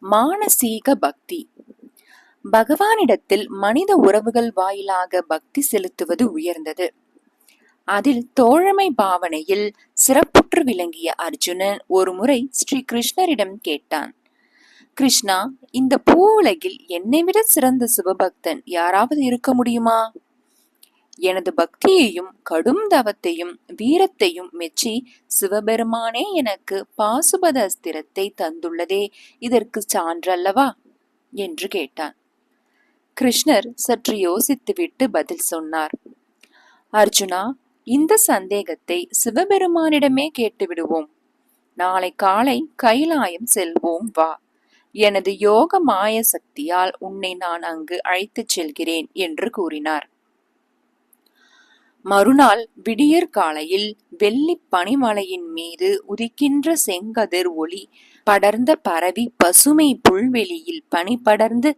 மானசீக பக்தி. பகவானிடத்தில் மனித உறவுகள் வாயிலாக பக்தி செலுத்துவது உயர்ந்தது. அதில் தோழமை பாவனையில் சிறப்புற்று விளங்கிய அர்ஜுனன் ஒருமுறை ஸ்ரீ கிருஷ்ணரிடம் கேட்டான், கிருஷ்ணா, இந்த பூ உலகில் என்னை விட சிறந்த சிவபக்தன் யாராவது இருக்க முடியுமா? எனது பக்தியையும் கடும் தவத்தையும் வீரத்தையும் மெச்சி சிவபெருமானே எனக்கு பாசுபத அஸ்திரத்தை தந்துள்ளதே இதற்கு சான்றல்லவா என்று கேட்டான். கிருஷ்ணர் சற்று யோசித்துவிட்டு பதில் சொன்னார், அர்ஜுனா, இந்த சந்தேகத்தை சிவபெருமானிடமே கேட்டுவிடுவோம். நாளை காலை கைலாயம் செல்வோம், வா. எனது யோக மாய சக்தியால் உன்னை நான் அங்கு அழைத்துச் செல்கிறேன் என்று கூறினார். மறுநாள் விடியற் காலையில் வெள்ளி பனிமலையின் மீது உதிக்கின்ற செங்கதிர் ஒளி படர்ந்த பரவி பசுமை புல்வெளியில் பனி படர்ந்து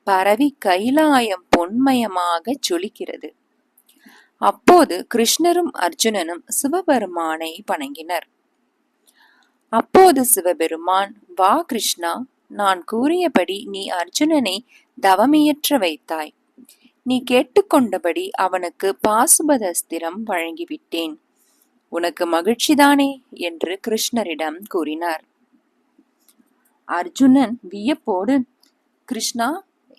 பரவி கைலாயம் பொன்மயமாக ஜொலிக்கிறது. அப்போது கிருஷ்ணரும் அர்ஜுனனும் சிவபெருமானை வணங்கினர். அப்போது சிவபெருமான், வா கிருஷ்ணா, நான் கூறியபடி நீ அர்ஜுனனை தவமியற்ற வைத்தாய். நீ கேட்டுக்கொண்டபடி அவனுக்கு பாசுபத அஸ்திரம் வழங்கிவிட்டேன். உனக்கு மகிழ்ச்சிதானே என்று கிருஷ்ணரிடம் கூறினார். அர்ஜுனன் வியப்போடு, கிருஷ்ணா,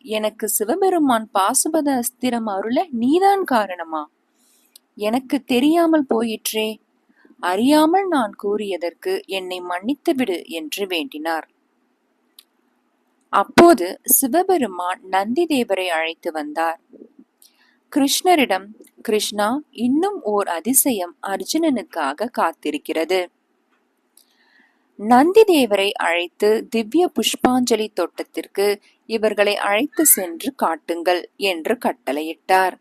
எனக்கு சிவபெருமான் பாசுபத அஸ்திரம் அருள நீதான் காரணமா? எனக்கு தெரியாமல் போயிற்றே. அறியாமல் நான் கூறியதற்கு என்னை மன்னித்து விடு என்று வேண்டினார். அப்போது சிவபெருமான் நந்தி தேவரை அழைத்து வந்தார். கிருஷ்ணரிடம், கிருஷ்ணா, இன்னும் ஓர் அதிசயம் அர்ஜுனனுக்காக காத்திருக்கிறது. நந்தி தேவரை அழைத்து திவ்ய புஷ்பாஞ்சலி தோட்டத்திற்கு இவர்களை அழைத்து சென்று காட்டுங்கள் என்று கட்டளையிட்டார்.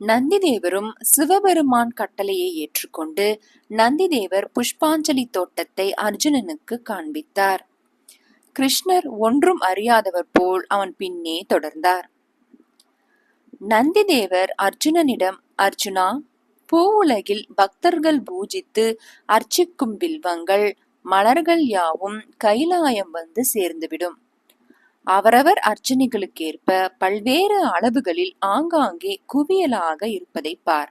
நந்தி தேவரும் சிவபெருமான் கட்டளையை ஏற்றுக்கொண்டு நந்தி தேவர் புஷ்பாஞ்சலி தோட்டத்தை அர்ஜுனனுக்கு காண்பித்தார். கிருஷ்ணர் ஒன்றும் அறியாதவர் போல் அவன் பின்னே தொடர்ந்தார். நந்தி தேவர் அர்ஜுனனிடம், அர்ஜுனா, பூவுலகில் பக்தர்கள் பூஜித்து அர்ச்சிக்கும் பில்வங்கள் மலர்கள் யாவும் கைலாயம் வந்து சேர்ந்துவிடும். அவரவர் அர்ச்சனைகளுக்கேற்ப பல்வேறு அளவுகளில் ஆங்காங்கே குவியலாக இருப்பதை பார்.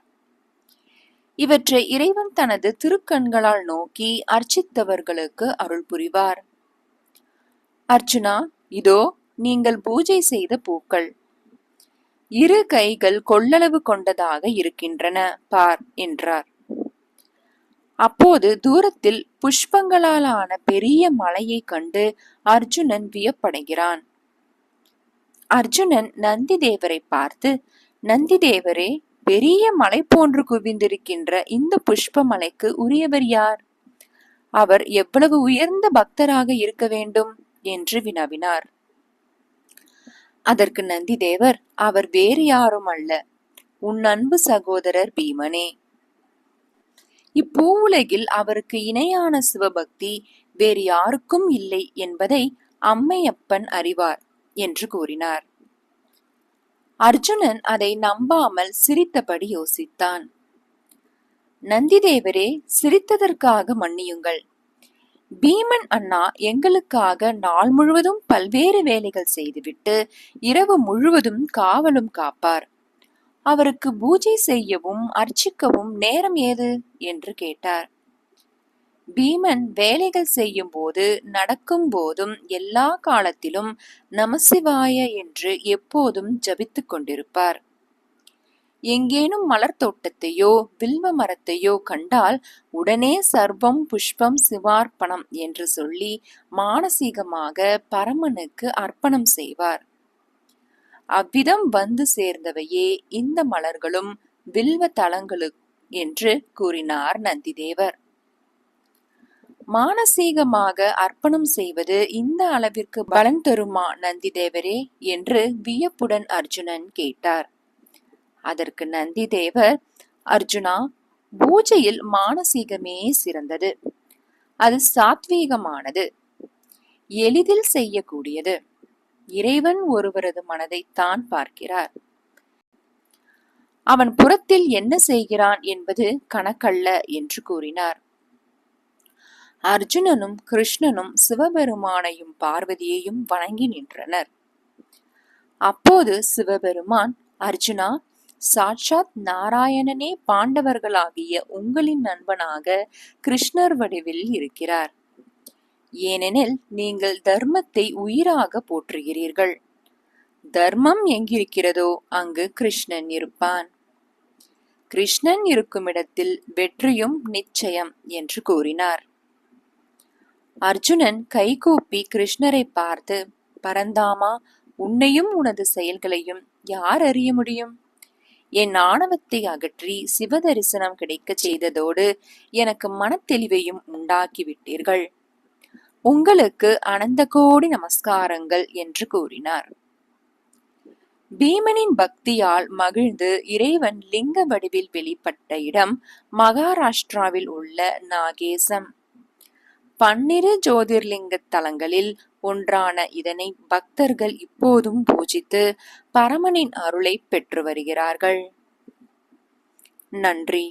இவற்றை இறைவன் தனது திருக்கண்களால் நோக்கி அர்ச்சித்தவர்களுக்கு அருள் புரிவார். அர்ஜுனா, இதோ நீங்கள் பூஜை செய்த பூக்கள். இரு கைகள் கொள்ளளவு கொண்டதாக இருக்கின்றன, பார் என்றார். அப்போது தூரத்தில் புஷ்பங்களாலான பெரிய மலையை கண்டு அர்ஜுனன் வியப்படைகிறான். அர்ஜுனன் நந்தி தேவரை பார்த்து, நந்தி தேவரே, பெரிய மலை போன்று குவிந்திருக்கின்ற இந்த புஷ்ப மலைக்கு உரியவர் யார்? அவர் எவ்வளவு உயர்ந்த பக்தராக இருக்க வேண்டும் என்று வினவினார். அதற்கு நந்தி தேவர், அவர் வேறு யாரும் அல்ல, உன் அன்பு சகோதரர் பீமனே. இப்பூவுலகில் அவருக்கு இணையான சிவபக்தி வேறு யாருக்கும் இல்லை என்பதை அம்மையப்பன் அறிவார் என்று கூறினார். அர்ஜுனன் அதை நம்பாமல் சிரித்தபடி யோசித்தான். நந்திதேவரே, சிரித்ததற்காக மன்னியுங்கள். பீமன் அண்ணா எங்களுக்காக நாள் முழுவதும் பல்வேறு வேலைகள் செய்துவிட்டு இரவு முழுவதும் காவலும் காப்பார். அவருக்கு பூஜை செய்யவும் அர்ச்சிக்கவும் நேரம் ஏது என்று கேட்டார். பீமன் வேலைகள் செய்யும் போது நடக்கும் போதும் எல்லா காலத்திலும் நமசிவாய என்று எப்போதும் ஜபித்துக் கொண்டிருப்பார். எங்கேனும் மலர் தோட்டத்தையோ வில்வ மரத்தையோ கண்டால் உடனே சர்வம் புஷ்பம் சிவார்ப்பணம் என்று சொல்லி மானசீகமாக பரமனுக்கு அர்ப்பணம் செய்வார். அவ்விதம் வந்து சேர்ந்தவையே இந்த மலர்களும் வில்வ தலங்களு என்று கூறினார் நந்திதேவர். மானசீகமாக அர்ப்பணம் செய்வது இந்த அளவிற்கு பலன் தருமா நந்திதேவரே என்று வியப்புடன் அர்ஜுனன் கேட்டார். அதற்கு நந்திதேவர், அர்ஜுனா, பூஜையில் மானசீகமே சிறந்தது. அது சாத்வீகமானது, எளிதில் செய்யக்கூடியது. இறைவன் ஒருவரது மனதைத்தான் பார்க்கிறார். அவன் புறத்தில் என்ன செய்கிறான் என்பது கணக்கல்ல என்று கூறினார். அர்ஜுனனும் கிருஷ்ணனும் சிவபெருமானையும் பார்வதியையும் வணங்கி நின்றனர். அப்போது சிவபெருமான், அர்ஜுனா, சாட்சாத் நாராயணனே பாண்டவர்களாகிய உங்களின் நண்பனாக கிருஷ்ணர் வடிவில் இருக்கிறார். ஏனெனில் நீங்கள் தர்மத்தை உயிராக போற்றுகிறீர்கள். தர்மம் எங்கிருக்கிறதோ அங்கு கிருஷ்ணன் இருப்பான். கிருஷ்ணன் இருக்கும் இடத்தில் வெற்றியும் நிச்சயம் என்று கூறினார். அர்ஜுனன் கைகூப்பி கிருஷ்ணரை பார்த்து, பரந்தாமா, உன்னையும் உனது செயல்களையும் யார் அறிய முடியும்? என் ஆணவத்தை அகற்றி சிவ தரிசனம் கிடைக்க செய்ததோடு எனக்கு மனத்தெளிவையும் உண்டாக்கிவிட்டீர்கள். உங்களுக்கு அனந்த கோடி நமஸ்காரங்கள் என்று கூறினார். பீமனின் பக்தியால் மகிழ்ந்து இறைவன் லிங்க வடிவில் வெளிப்பட்ட இடம் மகாராஷ்டிராவில் உள்ள நாகேசம். 12 ஜோதிர்லிங்க தலங்களில் ஒன்றான இதனை பக்தர்கள் இப்போதும் பூஜித்து பரமனின் அருளை பெற்று வருகிறார்கள். நன்றி.